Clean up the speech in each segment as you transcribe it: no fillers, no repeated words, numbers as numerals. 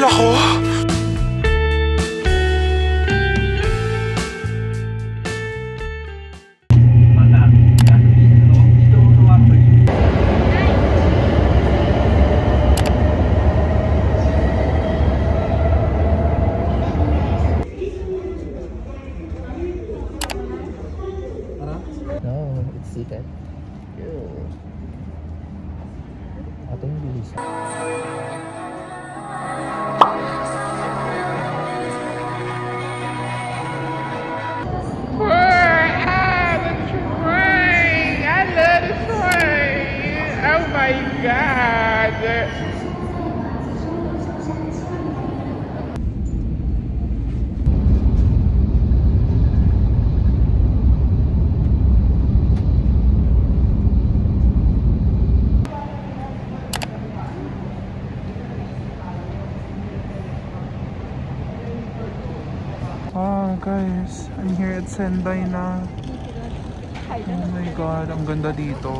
Nagdadala ko? No, it's seated. Atong bilis. Oh my God! Guys, I'm here at Sendai na. Oh my God, ang ganda dito.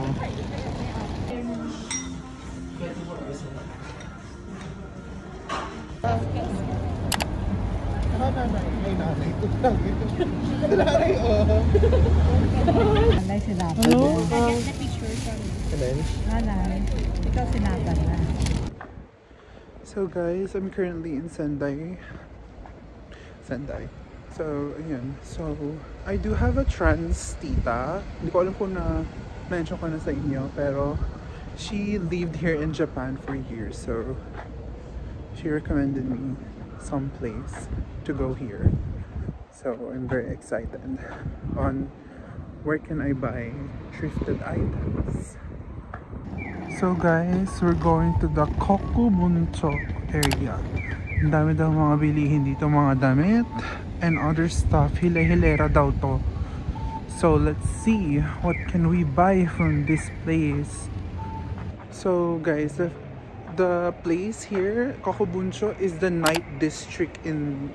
Nanay, sinapan na. I get the picture from Nanay. Ikaw sinapan na. So guys, I'm currently in Sendai. So, ayan. So, I do have a trans tita. Hindi ko alam kung na-mention ko na sa inyo. Pero, she lived here in Japan for years. So, she recommended me some place to go here. So, I'm very excited on where can I buy thrifted items. So guys, we're going to the Kokubuncho area. Ang dami daw mga bilihin dito, mga damit and other stuff. Hile-hilera daw to. So let's see what can we buy from this place. So guys, the place here, Kokubuncho, is the night district in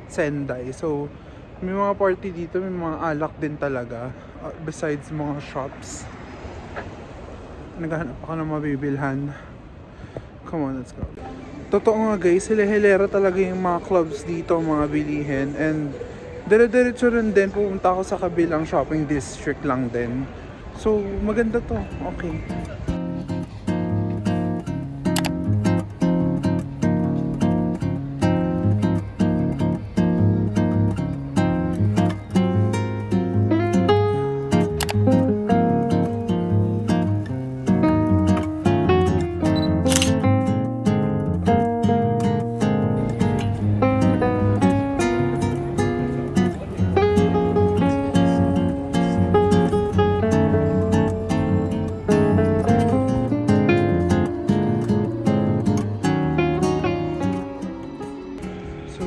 Sendai. So may mga party dito, may mga alak din talaga, besides mga shops. Naghahanap ako ng mabibilhan. Come on, let's go. Totoo nga guys, hilera talaga yung mga clubs dito, mga bilihin. And dire-diretso rin din, pupunta ako sa kabilang shopping district lang din. So maganda to, okay.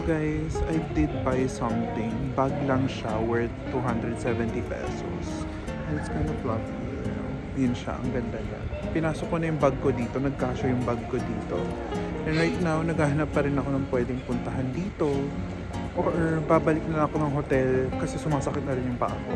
Guys, I did buy something. Bag lang siya, worth 270 pesos. And it's kind of fluffy, you know. Yun siya, ang ganda niya. Pinasok ko na yung bag ko dito, nagkasya yung bag ko dito. And right now, naghahanap pa rin ako ng pwedeng puntahan dito. Or babalik na ako ng hotel kasi sumasakit na rin yung paa ko.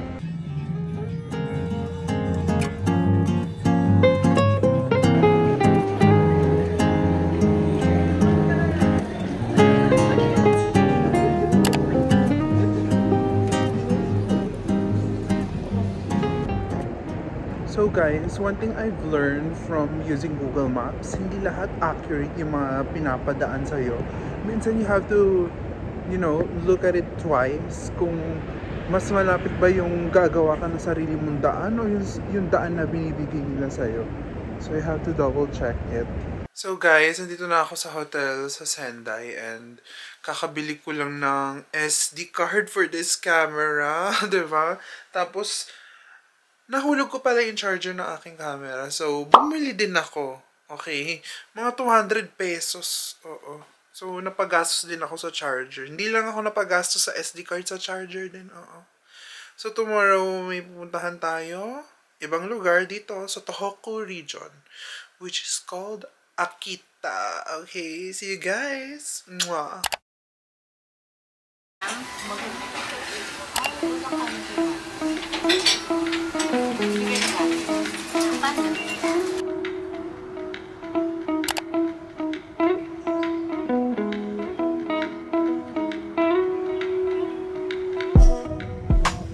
So guys, one thing I've learned from using Google Maps, hindi lahat accurate yung mga pinapadaan sa'yo. Minsan you have to, you know, look at it twice kung mas malapit ba yung gagawa ka ng sarili mong daan o yung daan na binibigay nila sa'yo. So you have to double check it. So guys, nandito na ako sa hotel sa Sendai and kakabili ko lang ng SD card for this camera, diba? Tapos nahulog ko pala yung charger ng aking camera. So, bumili din ako. Okay? Mga 200 pesos. Oo. So, napagastos din ako sa charger. Hindi lang ako napagastos sa SD card, sa charger din. Oo. So, tomorrow may pupuntahan tayo. Ibang lugar dito sa Tohoku region. Which is called Akita. Okay? See you guys! Mwah!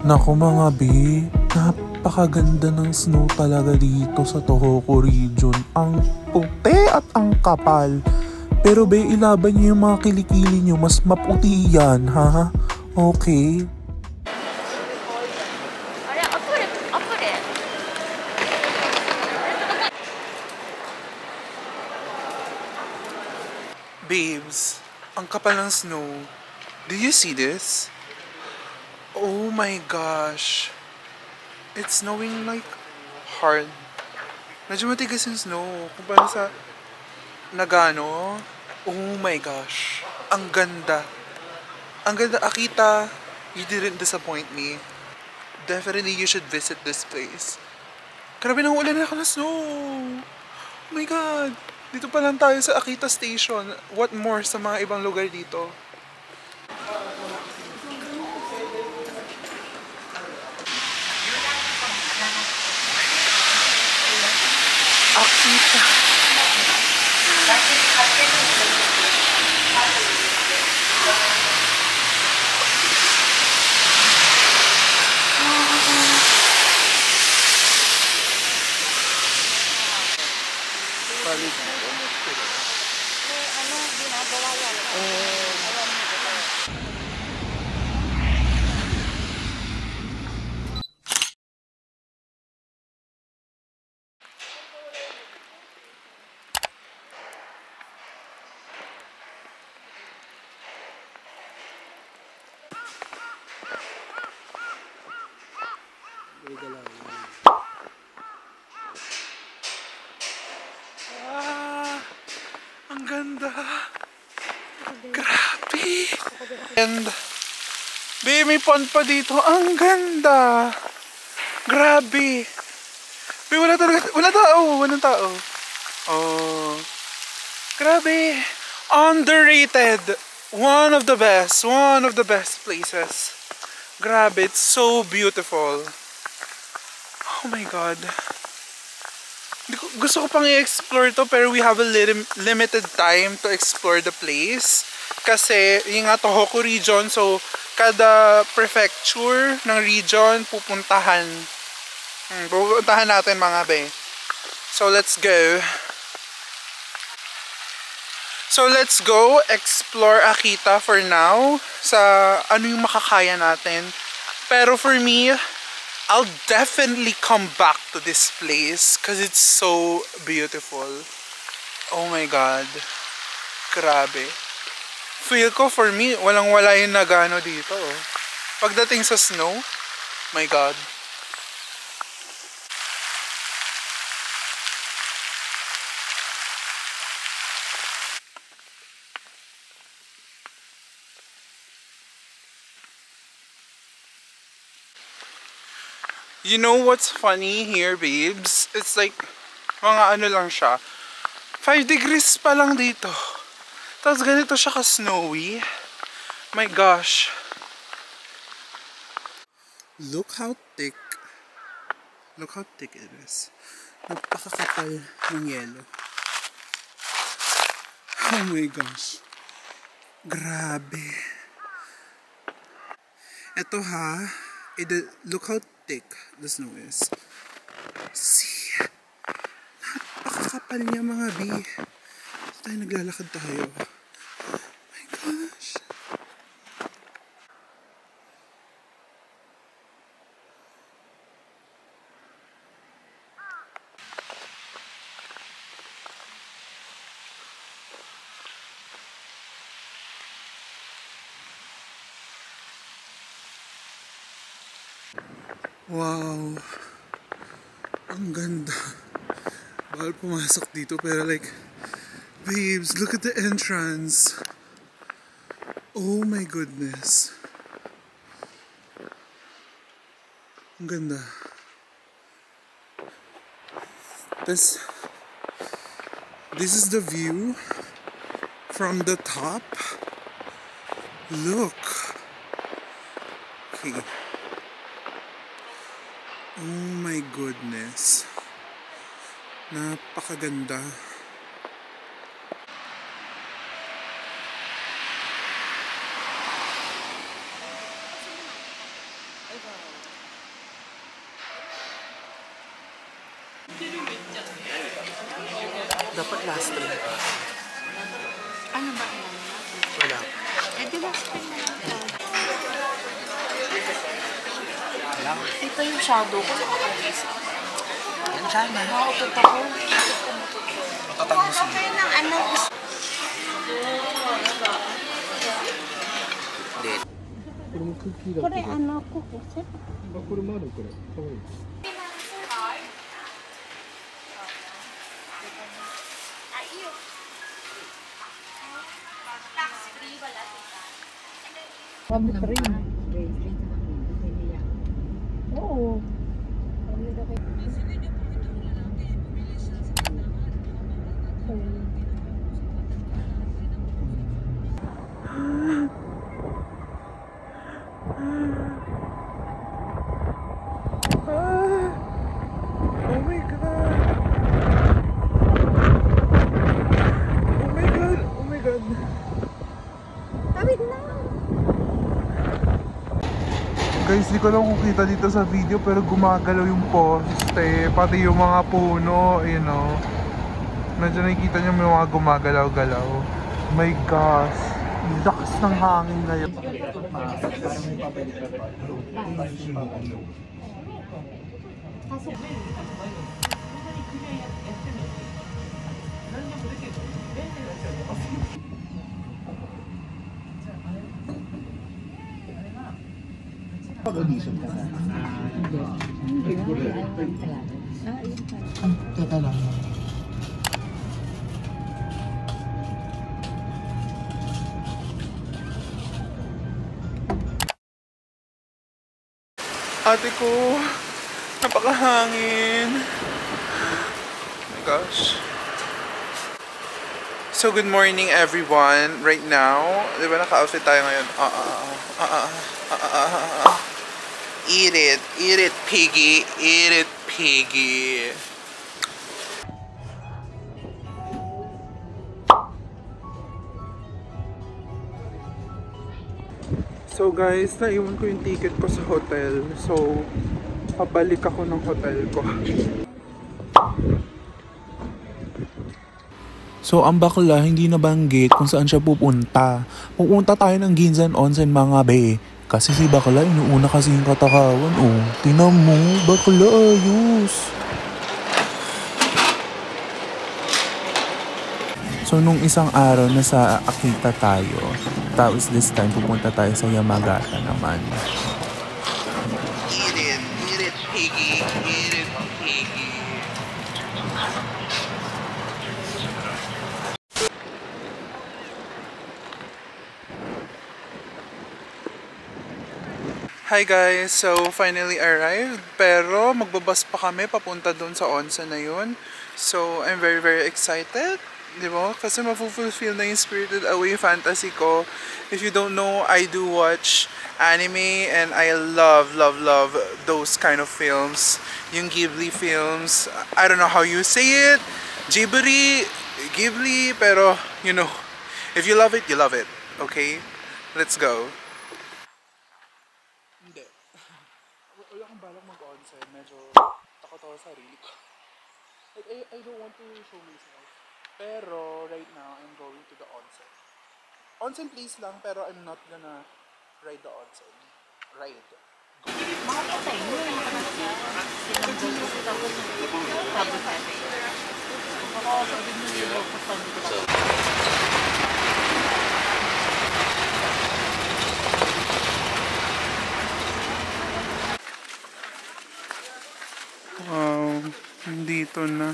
Naku mga B, napakaganda ng snow talaga dito sa Tohoku region. Ang puti at ang kapal. Pero be, ilaban niyo yung mga kilikili niyo, mas maputi yan, ha? Okay? Babes, ang kapal ng snow. Do you see this? Oh my gosh. It's snowing like hard. Medyo matigas yung snow. Kumpara sa Nagano. Oh my gosh. Ang ganda. Ang ganda. Akita, you didn't disappoint me. Definitely you should visit this place. Grabe nang ulan na ako ng snow. Oh my god. Dito pa lang tayo sa Akita Station. What more sa mga ibang lugar dito? Akita. Ah, ang ganda. Grabe. And, babe, may pond pa dito. Ang ganda. Grabe. Babe, wala talaga, wala tao. Walang tao. Oh. Grabe. Underrated. One of the best. One of the best places. Grabe, it's so beautiful. Oh my god. Gusto ko pang i-explore to pero we have a limited time to explore the place. Kasi yung nga Tohoku region, so kada prefecture ng region pupuntahan. Pupuntahan natin mga be. So let's go. So let's go explore Akita for now. Sa ano yung makakaya natin. Pero for me, I'll definitely come back to this place because it's so beautiful. Oh my god. Grabe. Feel ko for me, walang-wala yung Nagano dito. Oh. Pagdating sa snow, my god. You know what's funny here, babes? It's like, mga ano lang siya. 5 degrees pa lang dito. Tapos ganito siya ka-snowy. My gosh. Look how thick. Look how thick it is. Napakakapal ng yelo. Oh my gosh. Grabe. Ito ha. Look how thick the snow is. See? Napakakapal niya mga B. Tayo naglalakad tayo. My gosh. Wow. Ang ganda. Bawal pumasok dito pero like, babes, look at the entrance. Oh my goodness. Ang ganda. This is the view from the top. Look. Okay. Oh my goodness. Napakaganda. Dapat last trip. Ano ba yan? Wala. Eh, di last time na lang. Ito yung shadow ko. Yan siya na. Nakautot ako. Matatagusin. Okay ng ano. Kore ano ko kasi. これもあるこれ。かわいい。 Oo. Oh my god! Oh my god! Oh my god! Tawid na. Guys, di ko lang kukita dito sa video pero gumagalaw yung poste, pati yung mga puno, you know. Medyo nakikita niyo may mga gumagalaw-galaw. My gosh! Lakas ng hangin ngayon. Pag-audition ka na. Teka lang. Ate ko, napakahangin. Oh my gosh. So good morning everyone. Right now, di ba naka-outfit tayo ngayon? Eat it piggy, eat it piggy. So guys, naiwan ko yung ticket ko sa hotel. So, pabalik ako ng hotel ko. So, ang bakla, hindi nabanggit kung saan siya pupunta. Pupunta tayo ng Ginzan Onsen mga be. Kasi si bakla, inuuna kasi yung katakawan. Oh, tingnan mo, bakla, ayos. So, nung isang araw na sa Akita tayo, tapos this time pupunta tayo sa Yamagata naman. Eat it, piggy, eat it, piggy. Hi guys, so finally arrived, pero magbabas pa kami papunta doon sa onsen na yun. So, I'm very excited. Di ba? Kasi mafulfill na yung Spirited Away fantasy ko. If you don't know, I do watch anime and I love those kind of films. Yung Ghibli films. I don't know how you say it. Ghibli, pero you know, if you love it, you love it. Okay? Let's go. Hindi. Wala akong balak mag-onsen. Medyo takot ako sa sarili ko. Like, I don't want to show myself. Pero right now, I'm going to the onsen. Onsen place lang, pero I'm not gonna ride the onsen. Ride. Wow, nandito na.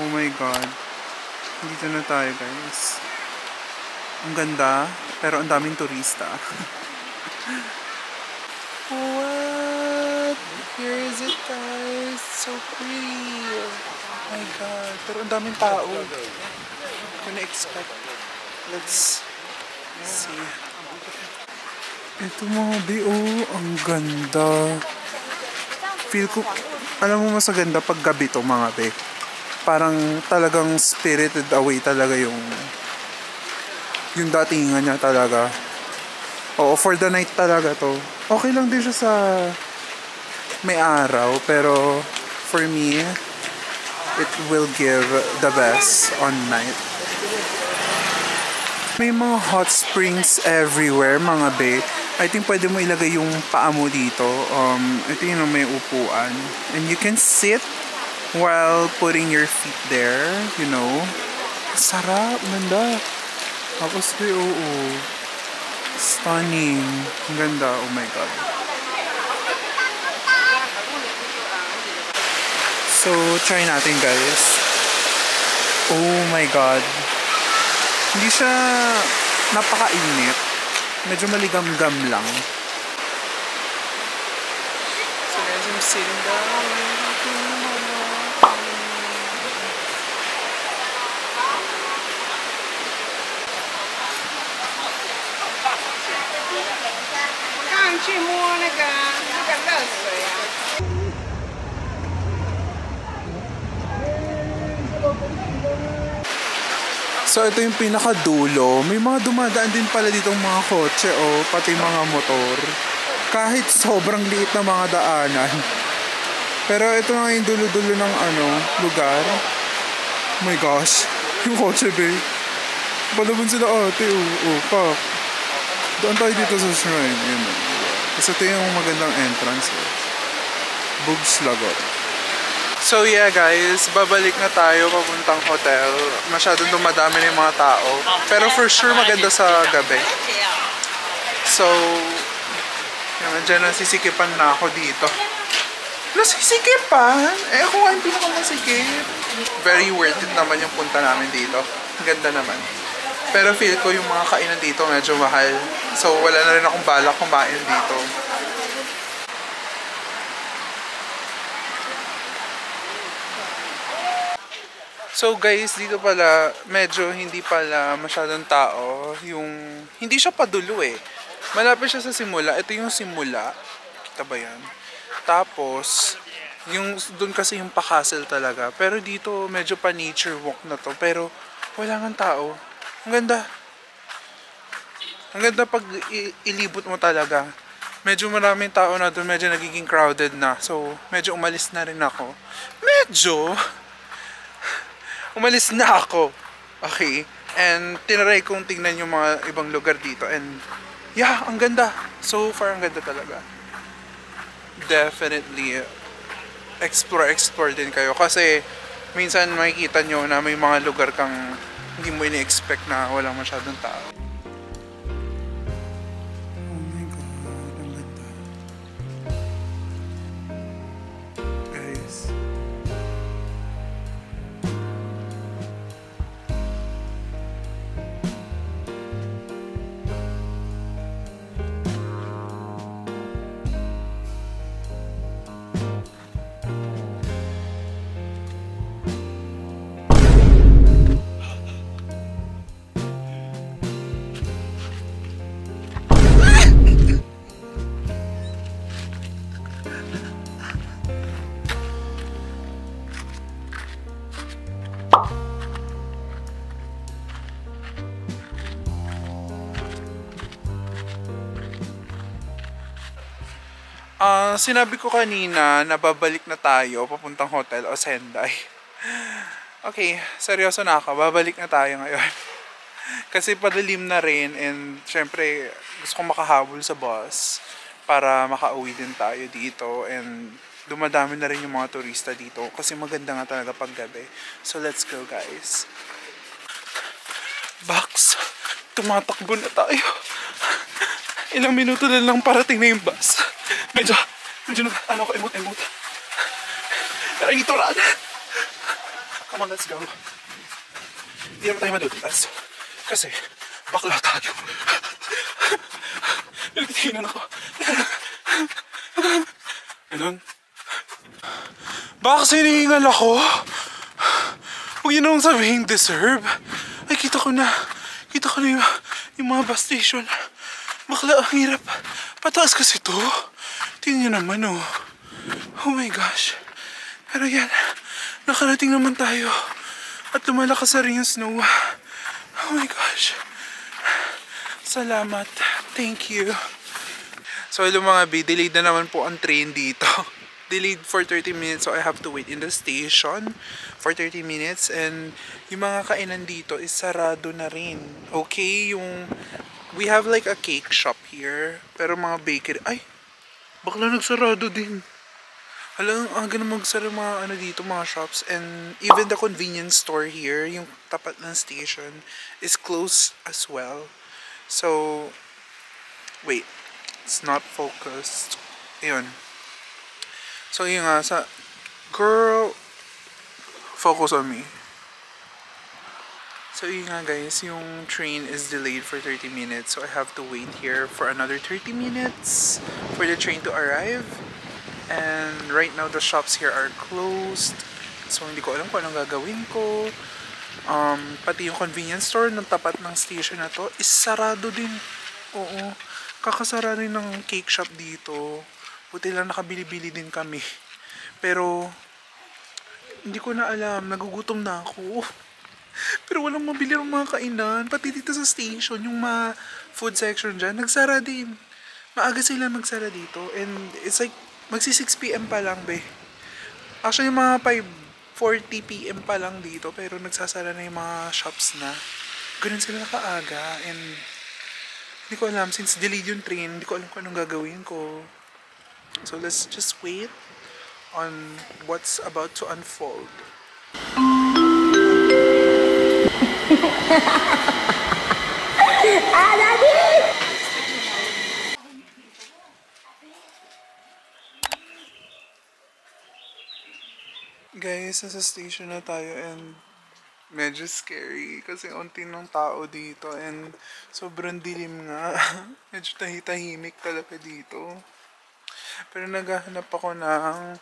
Oh my god. Dito na tayo guys. Ang ganda, pero ang daming turista. What? Here is it guys. So pretty. Oh my god. Pero ang daming tao. Couldn't expect. Let's see. Ito mga bio, ang ganda. Feel ko, alam mo mas maganda pag gabi to mga be. Parang talagang spirited away talaga yung datingan niya talaga. Oo, for the night talaga to. Okay lang din siya sa may araw, pero for me, it will give the best on night. May mga hot springs everywhere, mga be. I think pwede mo ilagay yung paa mo dito. Ito yung may upuan. And you can sit while putting your feet there, you know. Sarap, ganda. Tapos oo. Stunning. Ang ganda, oh my god. So, try natin guys. Oh my god. Hindi siya napakainit. Medyo maligam-gam lang. So guys, I'm sitting down. So ito yung pinakadulo. May mga dumadaan din pala ditong mga kotse pati mga motor. Kahit sobrang liit na mga daanan. Pero ito na yung dulo-dulo ng lugar. Oh my gosh. Yung kotse be. Palabon sila ate. Pak. Doon tayo dito sa shrine. Yun. Kasi ito yung magandang entrance. Bugs Lagot. So yeah guys, babalik na tayo papuntang hotel. Masyadong dumadami na yung mga tao. Pero for sure maganda sa gabi. So, dyan nasisikipan na ako dito. Nasisikipan? Ako nga yung pinakamasikip. Very worth it naman yung punta namin dito. Ganda naman. Pero feel ko yung mga kainan dito medyo mahal. So wala na rin akong balak kumain dito. So guys, dito pala medyo hindi pala masyadong tao. Hindi siya padulo eh. Malapit siya sa simula. Ito yung simula. Kita ba yan? Tapos, doon kasi yung pa-castle talaga. Pero dito medyo pa nature walk na to. Pero wala nga tao. Ang ganda. Ang ganda pag ilibot mo talaga. Medyo maraming tao na doon. Medyo nagiging crowded na. So, medyo umalis na rin ako. Umalis na ako. Okay. And tinaray kong tingnan yung mga ibang lugar dito. And yeah, ang ganda. So far, ang ganda talaga. Definitely explore din kayo. Kasi minsan makikita nyo na may mga lugar kang hindi mo ini-expect na walang masyadong tao. Oh my god, ang ganda. Guys. Sinabi ko kanina na babalik na tayo papuntang hotel o Sendai. Okay, seryoso na ako. Babalik na tayo ngayon. Kasi padalim na rin and syempre gusto kong makahabol sa bus para makauwi din tayo dito and dumadami na rin yung mga turista dito kasi maganda nga talaga pag gabi. So let's go guys. Box, tumatakbo na tayo. Ilang minuto na lang parating na yung bus. Medyo ko, emot. Pero ito run. Come on, let's go. Hindi naman tayo madudulas. Kasi, bakla tayo. Nagtitingnan ako. Ganun. Baka kasi hinihingal ako. Huwag yun akong sabihin deserve. Ay, kita ko na yung mga bus station. Bakla, ang hirap. Pataas kasi to. Tingnan nyo naman, oh. Oh my gosh. Pero yan, nakarating naman tayo. At lumalakas na rin yung snow. Oh my gosh. Salamat. Thank you. So hello mga B, delayed na naman po ang train dito. Delayed for 30 minutes, so I have to wait in the station for 30 minutes. And yung mga kainan dito is sarado na rin. Okay, we have like a cake shop here, pero mga bakery, ay, bakla nagsarado din. Hala, ang aga na magsara mga ano dito, mga shops. And even the convenience store here, yung tapat ng station, is closed as well. So, wait, it's not focused. Ayun. So yun nga, girl, focus on me. So yun nga guys, yung train is delayed for 30 minutes. So I have to wait here for another 30 minutes for the train to arrive. And right now the shops here are closed. So hindi ko alam kung anong gagawin ko. Pati yung convenience store ng tapat ng station na to is sarado din. Oo, kakasara rin ng cake shop dito. Buti lang nakabili-bili din kami. Pero, hindi ko na alam. Nagugutom na ako. Pero walang mabili ng mga kainan. Pati dito sa station, yung mga food section dyan, nagsara din. Maaga sila magsara dito. And it's like, magsi 6 PM pa lang, be. Actually, mga 5:40 PM pa lang dito. Pero nagsasara na yung mga shops na. Ganun sila kaaga. And, hindi ko alam. Since delayed yung train, hindi ko alam kung anong gagawin ko. So let's just wait on what's about to unfold. Guys, nasa station na tayo and medyo scary kasi unti ng tao dito and sobrang dilim nga. Medyo tahimik talaga dito. Pero naghahanap ako ng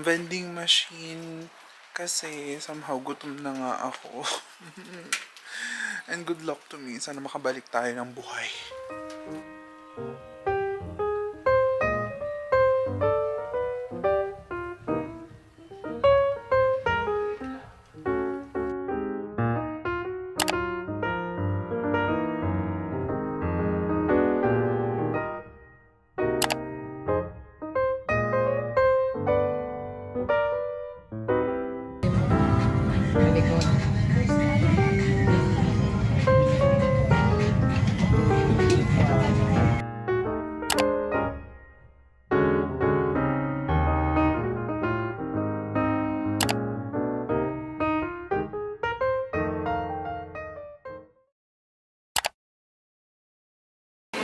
vending machine kasi somehow gutom na nga ako. And good luck to me. Sana makabalik tayo ng buhay.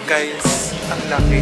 Guys, ang laki.